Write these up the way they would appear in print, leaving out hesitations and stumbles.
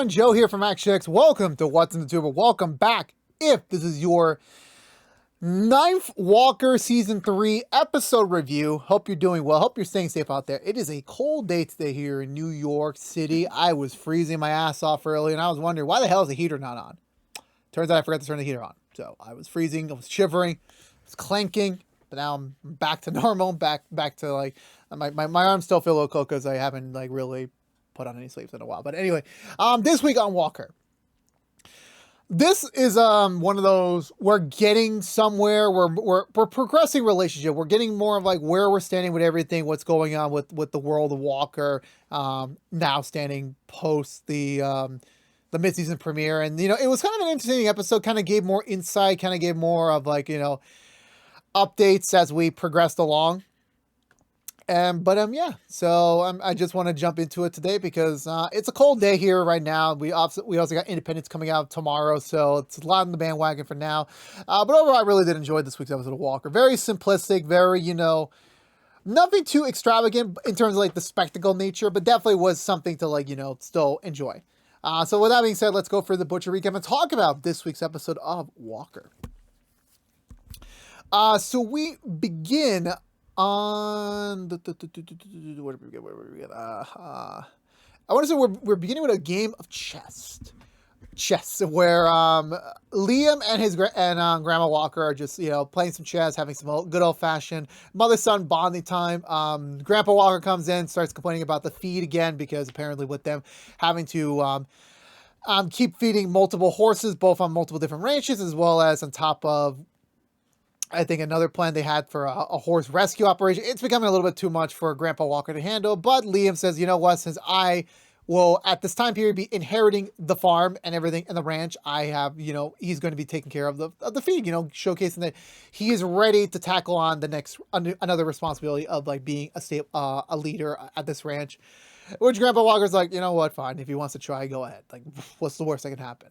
everyone, Joe here from ActionX. Welcome to What's in the Tuber. Welcome back. If this is your 9th Walker Season 3 episode review, hope you're doing well. Hope you're staying safe out there. It is a cold day today here in New York City. I was freezing my ass off early, and I was wondering, why the hell is the heater not on? Turns out I forgot to turn the heater on. So I was freezing, I was shivering, I was clanking, but now I'm back to normal, back to like, my arms still feel a little cold because I haven't like really put on any sleeves in a while. But anyway, this week on Walker, this is one of those, we're getting somewhere, we're progressing relationship. We're getting more of like where we're standing with everything, what's going on with the world of Walker, now standing post the mid-season premiere. And, you know, it was kind of an interesting episode, kind of gave more insight, kind of gave more of like, you know, updates as we progressed along. Yeah, so I just want to jump into it today because it's a cold day here right now. We also got Independence coming out tomorrow, so it's a lot on the bandwagon for now. But overall, I really did enjoy this week's episode of Walker. Very simplistic, very, you know, nothing too extravagant in terms of like the spectacle nature, but definitely was something to like, you know, still enjoy. So with that being said, let's go for the Butcher recap and talk about this week's episode of Walker. So we begin on the where did we get? I want to say we're beginning with a game of chess where Liam and his Grandma Walker are just, you know, playing some chess, having some good old-fashioned mother-son bonding time. Grandpa Walker comes in, starts complaining about the feed again because apparently with them having to keep feeding multiple horses, both on multiple different ranches, as well as on top of, I think, another plan they had for a horse rescue operation. It's becoming a little bit too much for Grandpa Walker to handle, but Liam says, you know what, since I will, at this time period, be inheriting the farm and everything and the ranch, I have, you know, he's going to be taking care of the feed, you know, showcasing that he is ready to tackle on the next, another responsibility of like being a leader at this ranch, which Grandpa Walker's like, you know what, fine, if he wants to try, go ahead. Like, what's the worst that can happen?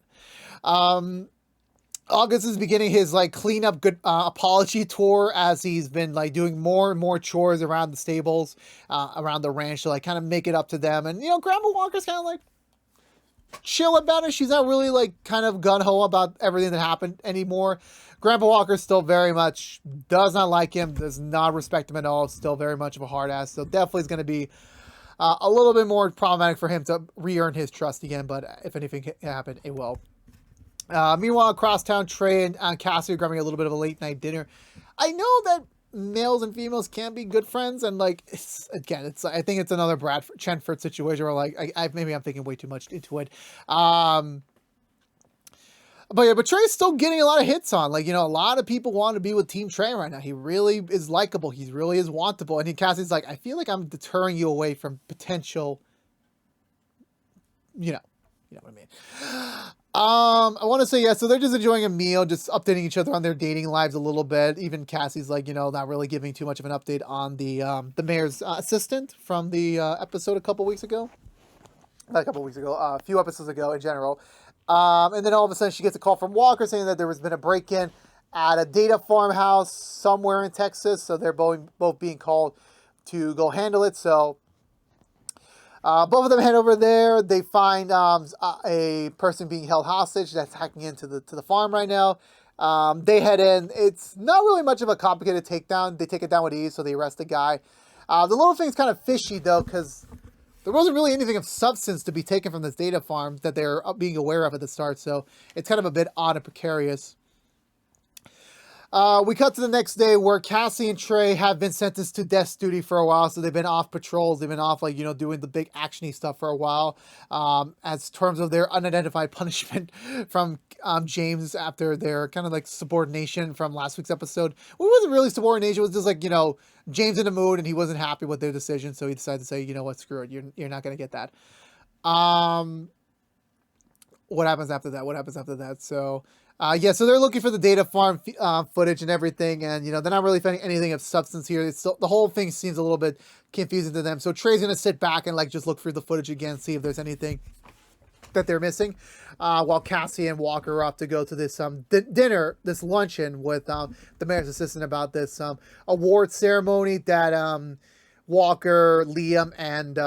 August is beginning his like cleanup good apology tour as he's been like doing more and more chores around the stables, around the ranch to like kind of make it up to them. And, you know, Grandma Walker's kind of like chill about it. She's not really like kind of gung-ho about everything that happened anymore. Grandpa Walker still very much does not like him, does not respect him at all, still very much of a hard ass. So definitely is going to be a little bit more problematic for him to re-earn his trust again. But if anything can happen, it will. Meanwhile, across town, Trey and Cassie are grabbing a little bit of a late night dinner. I know that males and females can be good friends, and like, I think it's another Brad Chenford situation where like, maybe I'm thinking way too much into it. But Trey's still getting a lot of hits on. Like, you know, a lot of people want to be with Team Trey right now. He really is likable. He really is wantable. And Cassie's like, I feel like I'm deterring you away from potential, you know what I mean. I want to say, yeah, so they're just enjoying a meal, just updating each other on their dating lives a little bit. Even Cassie's like, you know, not really giving too much of an update on the mayor's assistant from the episode a couple weeks ago. Not a couple weeks ago, a few episodes ago in general. And then all of a sudden she gets a call from Walker saying that there has been a break-in at a data farmhouse somewhere in Texas. So they're both being called to go handle it. So both of them head over there. They find a person being held hostage that's hacking into the farm right now. They head in. It's not really much of a complicated takedown. They take it down with ease, so they arrest the guy. The little thing's kind of fishy, though, because there wasn't really anything of substance to be taken from this data farm that they're being aware of at the start, so it's kind of a bit odd and precarious. We cut to the next day where Cassie and Trey have been sentenced to death duty for a while. So they've been off patrols. They've been off, like, you know, doing the big actiony stuff for a while. As terms of their unidentified punishment from James after their kind of like subordination from last week's episode. Well, it wasn't really subordination. It was just like, you know, James in the mood and he wasn't happy with their decision. So he decided to say, you know what, screw it. You're not going to get that. What happens after that? So... yeah, so they're looking for the data farm footage and everything, and, you know, they're not really finding anything of substance here. It's still, the whole thing seems a little bit confusing to them. So Trey's going to sit back and, like, just look through the footage again, see if there's anything that they're missing, while Cassie and Walker are off to go to this dinner, this luncheon with the mayor's assistant about this award ceremony that Walker, Liam, and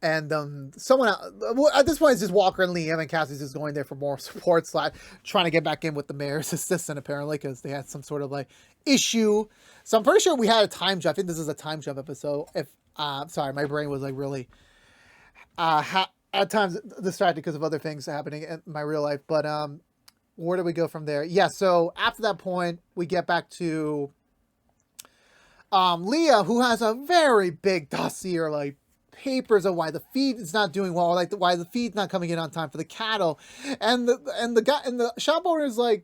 And someone well, at this point it's just Walker and Liam, and Cassie's just going there for more support / trying to get back in with the mayor's assistant apparently because they had some sort of like issue. So I'm pretty sure we had a time jump. I think this is a time jump episode. If sorry, my brain was like really at times distracted because of other things happening in my real life. But where do we go from there? Yeah, so after that point we get back to Leah, who has a very big dossier, like papers of why the feed is not doing well, like why the feed's not coming in on time for the cattle, and the guy and the shop owner is like,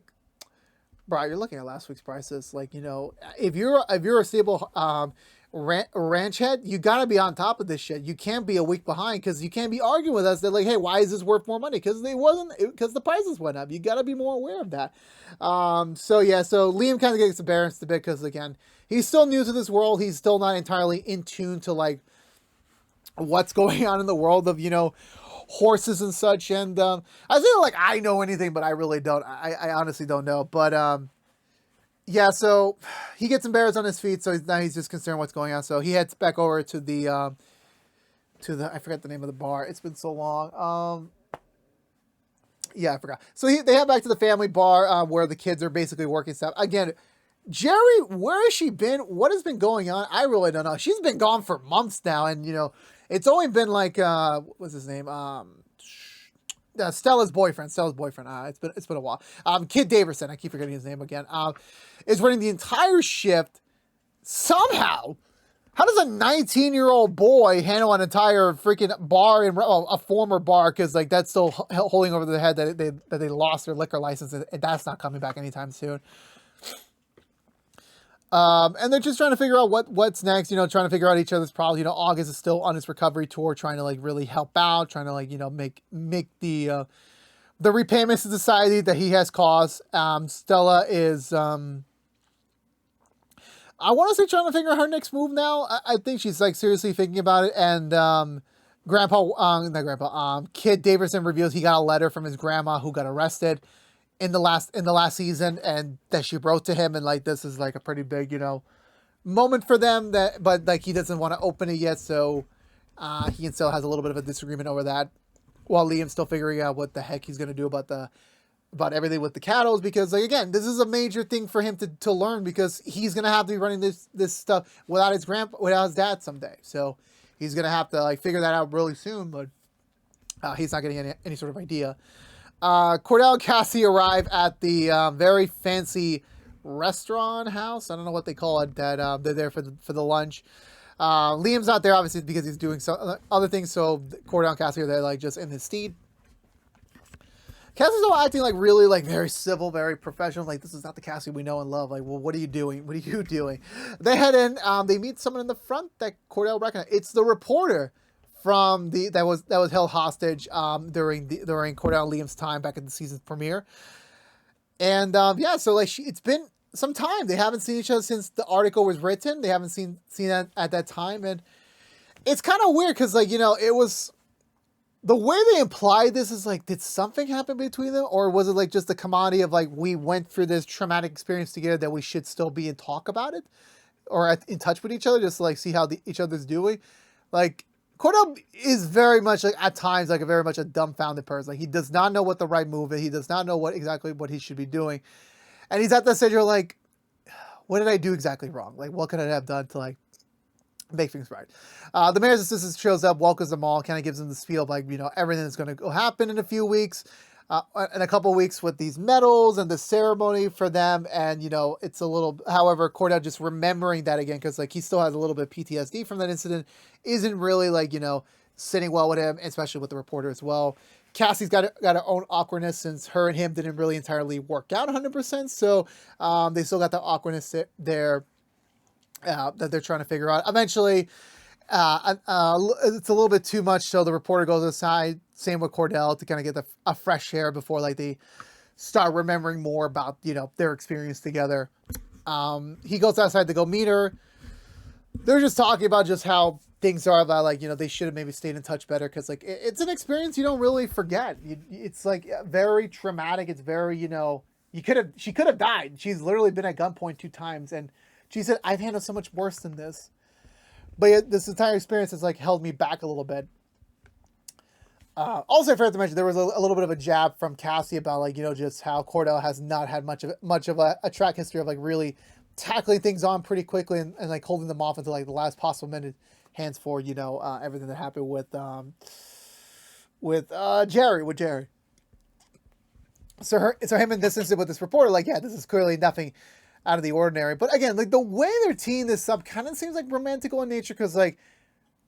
bro, you're looking at last week's prices. Like, you know, if you're a stable ranch head, you gotta be on top of this shit. You can't be a week behind because you can't be arguing with us that like, hey, why is this worth more money? Because the prices went up. You gotta be more aware of that. So yeah, so Liam kind of gets embarrassed a bit because again, he's still new to this world. He's still not entirely in tune to like what's going on in the world of, you know, horses and such. And I feel like I know anything, but I really don't. I honestly don't know. But yeah, so he gets embarrassed on his feet, so now he's just concerned what's going on. So he heads back over to the I forgot the name of the bar. It's been so long. Yeah, I forgot. So they head back to the family bar where the kids are basically working stuff again. Jerry, where has she been? What has been going on? I really don't know. She's been gone for months now, and you know, it's only been like what's his name? Stella's boyfriend. It's been a while. Kid Daverson. I keep forgetting his name again. Is running the entire shift. Somehow, how does a 19-year-old boy handle an entire freaking bar in a former bar? Because like that's still holding over their head that they lost their liquor license, and that's not coming back anytime soon. And they're just trying to figure out what's next, you know, trying to figure out each other's problems. You know, August is still on his recovery tour, trying to like really help out, trying to like, you know, make the repayments to society that he has caused. Stella is, I want to say trying to figure out her next move now. I think she's like seriously thinking about it. And, Kid Daverson reveals he got a letter from his grandma who got arrested in the last season, and that she wrote to him, and like this is like a pretty big, you know, moment for them, that but like he doesn't want to open it yet, so he and still has a little bit of a disagreement over that, while Liam's still figuring out what the heck he's gonna do about everything with the cattle, because like again, this is a major thing for him to learn, because he's gonna have to be running this stuff without his dad someday, so he's gonna have to like figure that out really soon, but he's not getting any sort of idea. Cordell and Cassie arrive at the very fancy restaurant house. I don't know what they call it. That they're there for the lunch. Liam's not there obviously because he's doing some other things. So Cordell and Cassie are there like just in his stead. Cassie's all acting like really like very civil, very professional. Like this is not the Cassie we know and love. Like, well, what are you doing? What are you doing? They head in. They meet someone in the front that Cordell recognizes. It's the reporter from that was held hostage during Cordell and Liam's time back at the season premiere. And yeah, so like it's been some time. They haven't seen each other since the article was written. They haven't seen that at that time, and it's kind of weird because like, you know, it was the way they implied this is like, did something happen between them, or was it like just the commodity of like, we went through this traumatic experience together that we should still be in talk about it, or in touch with each other just to like see how each other's doing. Like Cordell is very much like at times like very much a dumbfounded person. Like he does not know what the right move is. He does not know exactly what he should be doing, and he's at the stage where like, what did I do exactly wrong? Like what could I have done to like make things right? The mayor's assistant shows up, welcomes them all, kind of gives them the spiel of like, you know, everything that's going to happen in a few weeks, in a couple of weeks with these medals and the ceremony for them. And, you know, it's a little, however, Cordell just remembering that again, because like he still has a little bit of PTSD from that incident, isn't really like, you know, sitting well with him, especially with the reporter as well. Cassie's got her own awkwardness since her and him didn't really entirely work out 100%. So they still got the awkwardness there that they're trying to figure out. Eventually, it's a little bit too much, so the reporter goes aside, same with Cordell, to kind of get a fresh air before like they start remembering more about, you know, their experience together. He goes outside to go meet her. They're just talking about just how things are, about like, you know, they should have maybe stayed in touch better, because like it's an experience you don't really forget. It's like very traumatic. It's very, you know, she could have died. She's literally been at gunpoint 2 times, and she said, I've handled so much worse than this. But yet, this entire experience has like held me back a little bit. Also, I forgot to mention there was a little bit of a jab from Cassie about like just how Cordell has not had much of a track history of like really tackling things on pretty quickly and like holding them off until like the last possible minute, hands for everything that happened with Jerry. So him in this instance with this reporter, like, yeah, this is clearly nothing out of the ordinary. But again, like the way they're teeing this up kind of seems like romantical in nature because like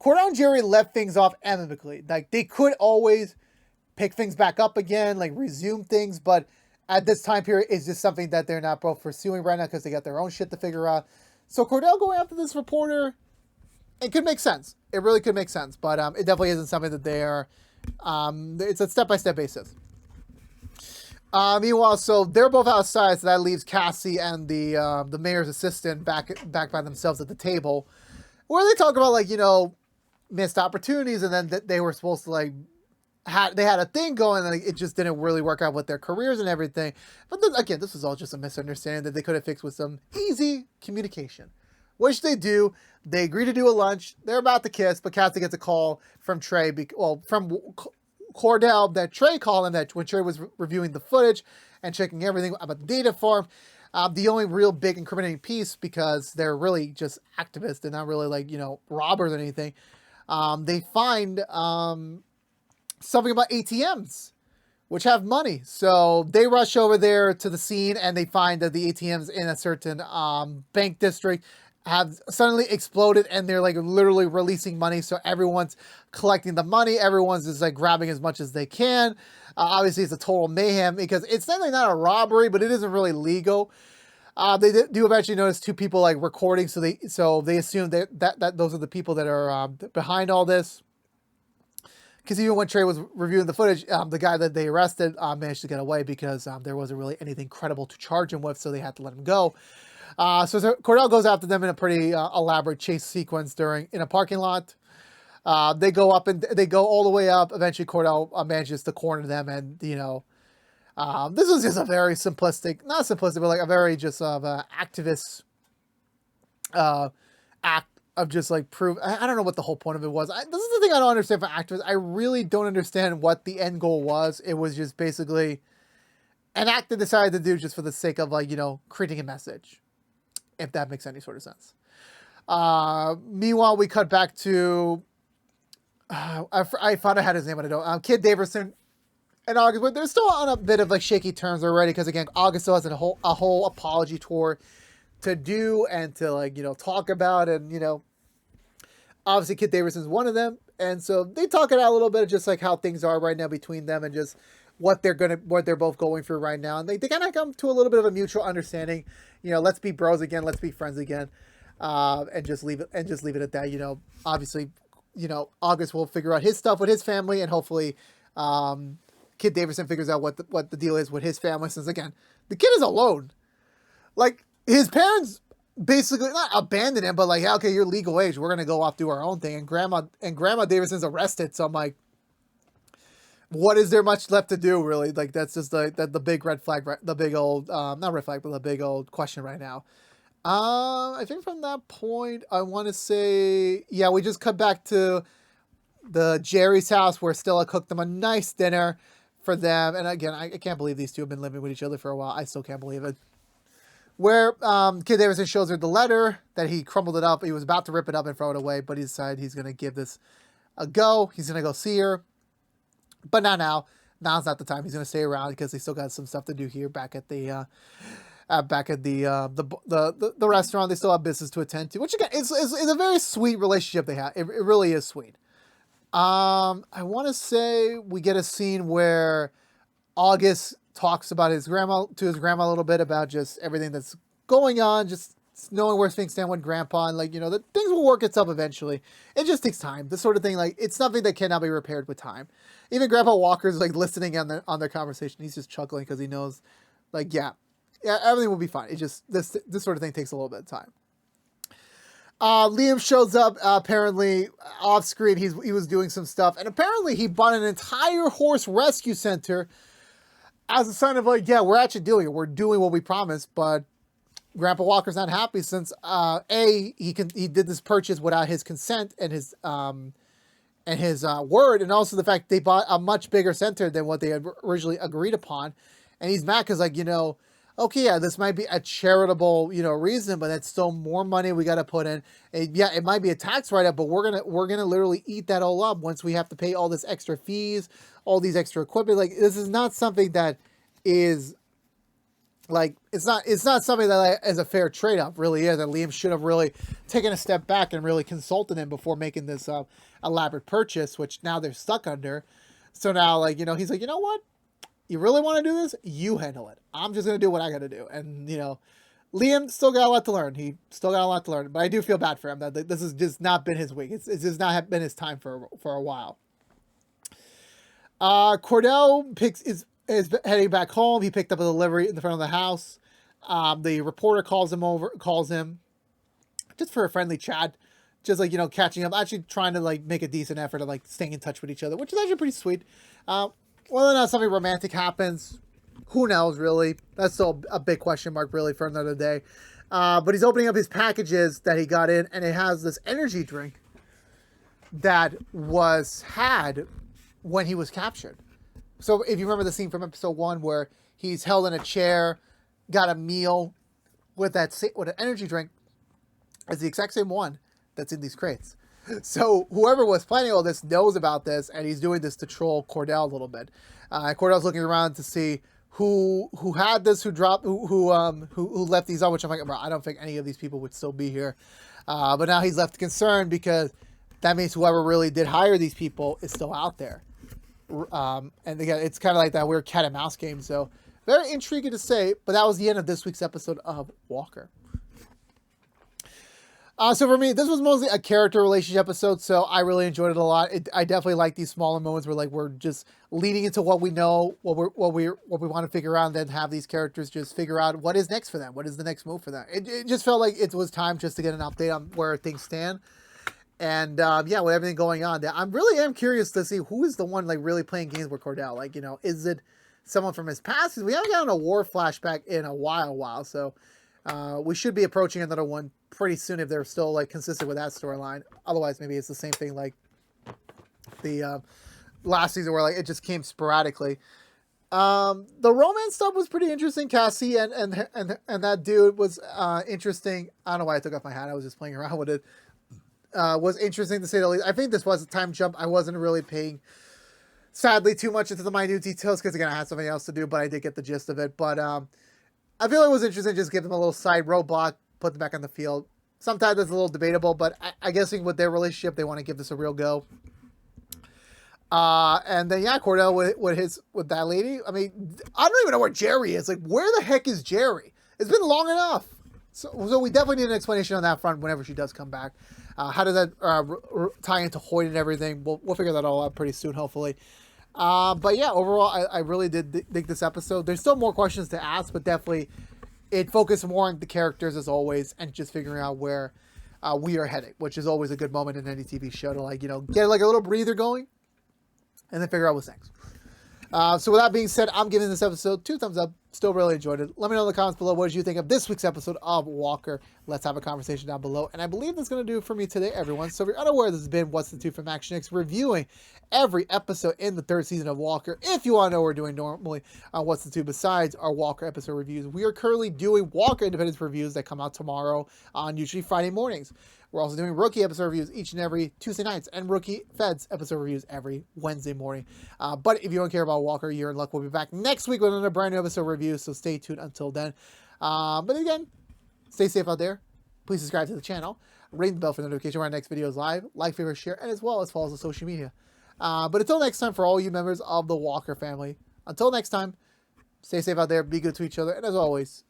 Cordell and Jerry left things off amicably. Like they could always pick things back up again, like resume things, but at this time period, it's just something that they're not both pursuing right now because they got their own shit to figure out. So Cordell going after this reporter, it could make sense. It really could make sense, but it definitely isn't something that they are. It's a step-by-step basis. Meanwhile, so they're both outside, so that leaves Cassie and the mayor's assistant back by themselves at the table, where they talk about like missed opportunities, and then they were supposed to like they had a thing going, and it just didn't really work out with their careers and everything. But then, again, this was all just a misunderstanding that they could have fixed with some easy communication, which they do. They agree to do a lunch. They're about to kiss, but Cassie gets a call from Trey, from Cordell, that Trey called him that when Trey was reviewing the footage and checking everything about the data farm. The only real big incriminating piece, because they're really just activists and not really like robbers or anything. They find something about ATMs, which have money. So they rush over there to the scene and they find that the ATMs in a certain bank district have suddenly exploded and they're like literally releasing money. So everyone's collecting the money. Everyone's just like grabbing as much as they can. Obviously, it's a total mayhem because it's definitely not a robbery, but it isn't really legal. They do eventually notice two people like recording, so they assume that those are the people that are behind all this. Because even when Trey was reviewing the footage, the guy that they arrested managed to get away because there wasn't really anything credible to charge him with, so they had to let him go. So Cordell goes after them in a pretty elaborate chase sequence in a parking lot. They go up and they go all the way up. Eventually, Cordell manages to corner them, and this was just a very simplistic, not simplistic, but like a very just activist act of just like prove. I don't know what the whole point of it was. This is the thing I don't understand for activists. I really don't understand what the end goal was. It was just basically an act they decided to do just for the sake of like creating a message, if that makes any sort of sense. Meanwhile, we cut back to I thought I had his name, but I don't. Kid Daverson and August, but they're still on a bit of like shaky terms already because again, August still has a whole apology tour to do and to like talk about, and obviously Kid Daverson's one of them, and so they talk it out a little bit of just like how things are right now between them and just what they're both going through right now, and they kind of come to a little bit of a mutual understanding. Let's be bros again, let's be friends again, and just leave it at that. Obviously, August will figure out his stuff with his family, and hopefully, Kid Daverson figures out what the deal is with his family. Since again, the kid is alone, like his parents basically not abandoned him, but like, yeah, okay, you're legal age, we're gonna go off do our own thing, and Grandma Daverson's arrested. So I'm like, what is there much left to do, really? Like that's just the big red flag, the big old not red flag, but the big old question right now. I think from that point, I want to say, yeah, we just cut back to the Jerry's house where Stella cooked them a nice dinner for them. And again, I can't believe these two have been living with each other for a while. I still can't believe it. Where Kid Davidson shows her the letter that he crumbled it up. He was about to rip it up and throw it away, but he decided he's going to give this a go. He's going to go see her. But not now. Now's not the time. He's going to stay around because they still got some stuff to do here back at the restaurant. They still have business to attend to, which again is a very sweet relationship they have. It really is sweet. I want to say we get a scene where August talks about his grandma a little bit about just everything that's going on, just knowing where things stand with Grandpa, and like that things will work itself eventually. It just takes time. This sort of thing, like it's something that cannot be repaired with time. Even Grandpa Walker's like listening on their conversation. He's just chuckling because he knows, like yeah, everything will be fine. It just this sort of thing takes a little bit of time. Liam shows up, apparently off screen. He was doing some stuff, and apparently he bought an entire horse rescue center as a sign of like, yeah, we're actually doing it. We're doing what we promised, but Grandpa Walker's not happy since he did this purchase without his consent and word, and also the fact they bought a much bigger center than what they had originally agreed upon. And he's mad because, like, okay, yeah, this might be a charitable, reason, but that's still more money we got to put in. And yeah, it might be a tax write-up, but we're gonna literally eat that all up once we have to pay all this extra fees, all these extra equipment. Like, this is not something that is like, it's not something that is a fair trade-off, really is. And Liam should have really taken a step back and really consulted him before making this elaborate purchase, which now they're stuck under. So now, like, he's like, you know what? You really want to do this? You handle it. I'm just going to do what I got to do. And, Liam still got a lot to learn. He still got a lot to learn. But I do feel bad for him that this has just not been his week. It's just not been his time for a while. Cordell is heading back home. He picked up a delivery in the front of the house. The reporter calls him just for a friendly chat, just like, catching up, actually trying to like make a decent effort of like staying in touch with each other, which is actually pretty sweet. Whether or not something romantic happens, who knows, really? That's still a big question mark, really, for another day. But he's opening up his packages that he got in, and it has this energy drink that was had when he was captured. So if you remember the scene from episode 1 where he's held in a chair, got a meal with an energy drink, is the exact same one that's in these crates. So whoever was planning all this knows about this, and he's doing this to troll Cordell a little bit. Cordell's looking around to see who had this, who left these on, which I'm like, bro, I don't think any of these people would still be here. But now he's left concerned because that means whoever really did hire these people is still out there. And again, it's kind of like that weird cat and mouse game. So very intriguing to say, but that was the end of this week's episode of Walker. So for me, this was mostly a character relationship episode, so I really enjoyed it a lot. I definitely like these smaller moments where like we're just leading into what we know, what we want to figure out, and then have these characters just figure out what is next for them, what is the next move for them. It just felt like it was time just to get an update on where things stand. And yeah, with everything going on there, I really am curious to see who is the one like really playing games with Cordell. Like, is it someone from his past? We haven't gotten a war flashback in a while, so we should be approaching another one pretty soon if they're still like consistent with that storyline. Otherwise, maybe it's the same thing like the last season where like it just came sporadically. The romance stuff was pretty interesting. Cassie and that dude was interesting. I don't know why I took off my hat. I was just playing around with it. Was interesting to say the least. I think this was a time jump. I wasn't really paying, sadly, too much into the minute details because again I had something else to do, but I did get the gist of it. But I feel it was interesting. Just give them a little side roadblock, put them back on the field. Sometimes it's a little debatable, but I guessing with their relationship, they want to give this a real go. And then yeah, Cordell with that lady. I mean, I don't even know where Jerry is. Like, where the heck is Jerry? It's been long enough. So we definitely need an explanation on that front whenever she does come back. How does that tie into Hoyt and everything? We'll figure that all out pretty soon, hopefully. But yeah, overall, I really did dig this episode. There's still more questions to ask, but definitely it focused more on the characters as always, and just figuring out where we are heading, which is always a good moment in any TV show to like, get like a little breather going, and then figure out what's next. So with that being said, I'm giving this episode 2 thumbs up. Still really enjoyed it. Let me know in the comments below what did you think of this week's episode of Walker. Let's have a conversation down below. And I believe that's going to do it for me today, everyone. So if you're unaware, this has been What's the Two from ActionX, reviewing every episode in the 3rd season of Walker. If you want to know what we're doing normally on What's the Two besides our Walker episode reviews, we are currently doing Walker Independence reviews that come out tomorrow on usually Friday mornings. We're also doing Rookie episode reviews each and every Tuesday nights, and Rookie Feds episode reviews every Wednesday morning. But if you don't care about Walker, you're in luck. We'll be back next week with another brand new episode review, so stay tuned until then. But again, stay safe out there. Please subscribe to the channel. Ring the bell for notification when our next video is live. Like, favorite, share, and as well as follow us on social media. But until next time, for all you members of the Walker family, until next time, stay safe out there, be good to each other, and as always,